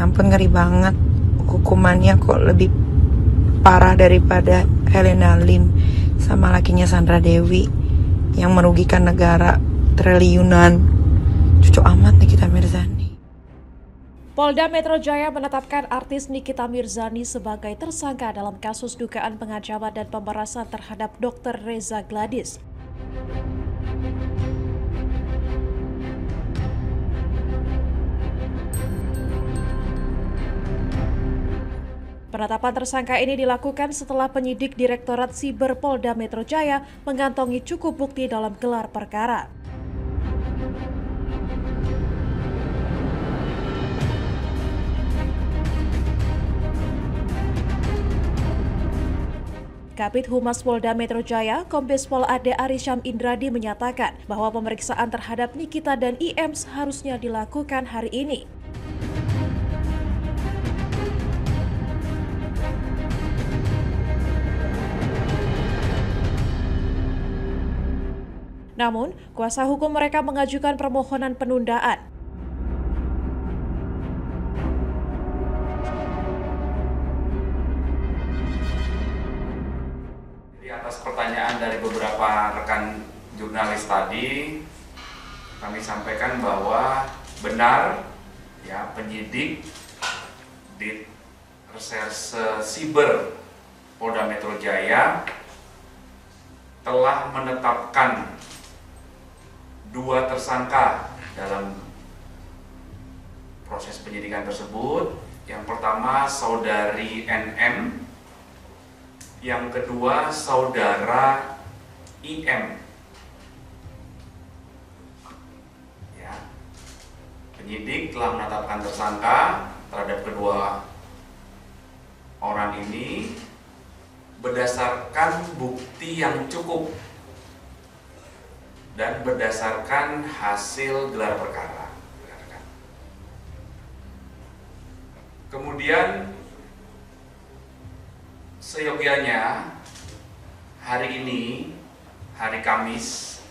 Ya ampun, ngeri banget. Hukumannya kok lebih parah daripada Helena Lim sama lakinya Sandra Dewi yang merugikan negara triliunan. Cucu amat Nikita Mirzani. Polda Metro Jaya menetapkan artis Nikita Mirzani sebagai tersangka dalam kasus dugaan pengancaman dan pemerasan terhadap Dr. Reza Gladys. Penetapan tersangka ini dilakukan setelah penyidik Direktorat Siber Polda Metro Jaya mengantongi cukup bukti dalam gelar perkara. Kabid Humas Polda Metro Jaya, Kombes Pol Ade Arysyam Indradi menyatakan bahwa pemeriksaan terhadap Nikita dan IM seharusnya dilakukan hari ini. Namun, kuasa hukum mereka mengajukan permohonan penundaan. Di atas pertanyaan dari beberapa rekan jurnalis tadi, kami sampaikan bahwa benar ya penyidik di Reserse Siber Polda Metro Jaya telah menetapkan 2 tersangka dalam proses penyidikan tersebut. Yang pertama saudari NM, yang kedua saudara IM. Ya. Penyidik telah menetapkan tersangka terhadap kedua orang ini berdasarkan bukti yang cukup dan berdasarkan hasil gelar perkara. Kemudian seyogianya hari ini, hari Kamis,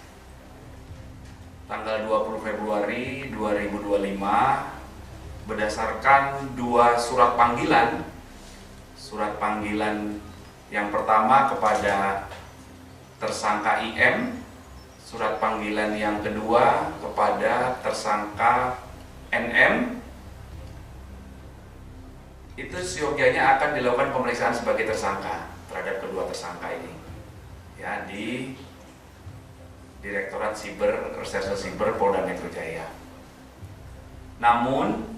tanggal 20 Februari 2025, berdasarkan 2 surat panggilan. Surat panggilan yang pertama kepada tersangka IM, surat panggilan yang kedua kepada tersangka NM, itu seyogianya akan dilakukan pemeriksaan sebagai tersangka terhadap kedua tersangka ini ya di Direktorat Siber Reserse Siber Polda Metro Jaya. Namun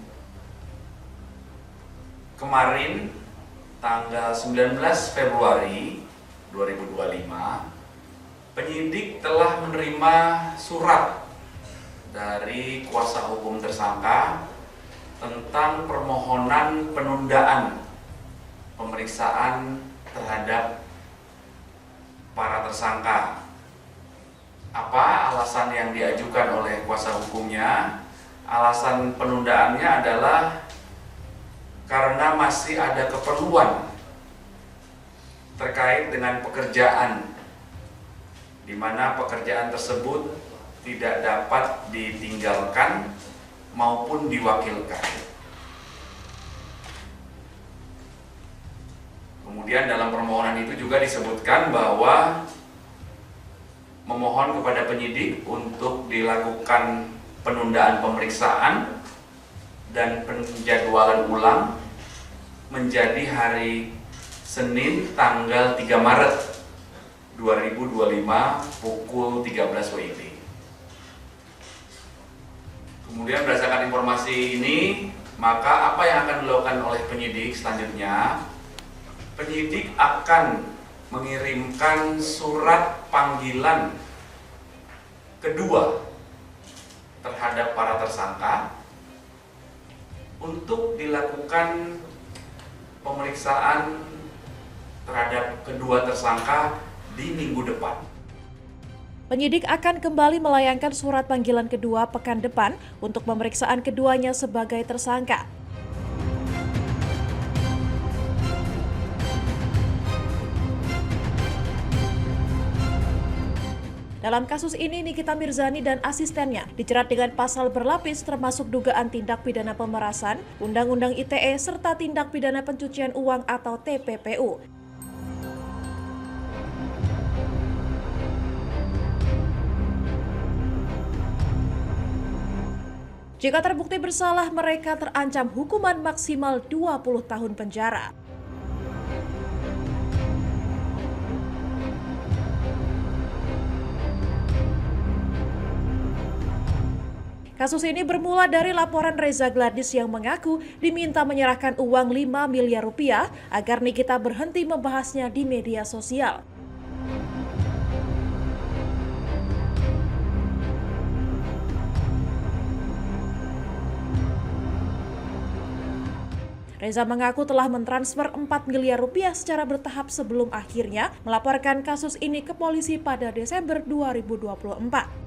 kemarin tanggal 19 Februari 2025 penyidik telah menerima surat dari kuasa hukum tersangka tentang permohonan penundaan pemeriksaan terhadap para tersangka. Apa alasan yang diajukan oleh kuasa hukumnya? Alasan penundaannya adalah karena masih ada keperluan terkait dengan pekerjaan, di mana pekerjaan tersebut tidak dapat ditinggalkan maupun diwakilkan. Kemudian dalam permohonan itu juga disebutkan bahwa memohon kepada penyidik untuk dilakukan penundaan pemeriksaan dan penjadwalan ulang menjadi hari Senin tanggal 3 Maret 2025 pukul 13 WIB. Kemudian berdasarkan informasi ini, maka apa yang akan dilakukan oleh penyidik selanjutnya? Penyidik akan mengirimkan surat panggilan kedua terhadap para tersangka untuk dilakukan pemeriksaan terhadap kedua tersangka di minggu depan. Penyidik akan kembali melayangkan surat panggilan kedua pekan depan untuk pemeriksaan keduanya sebagai tersangka. Dalam kasus ini, Nikita Mirzani dan asistennya dijerat dengan pasal berlapis termasuk dugaan tindak pidana pemerasan, Undang-Undang ITE, serta tindak pidana pencucian uang atau TPPU. Jika terbukti bersalah, mereka terancam hukuman maksimal 20 tahun penjara. Kasus ini bermula dari laporan Reza Gladys yang mengaku diminta menyerahkan uang 5 miliar rupiah agar Nikita berhenti membahasnya di media sosial. Reza mengaku telah mentransfer 4 miliar rupiah secara bertahap sebelum akhirnya melaporkan kasus ini ke polisi pada Desember 2024.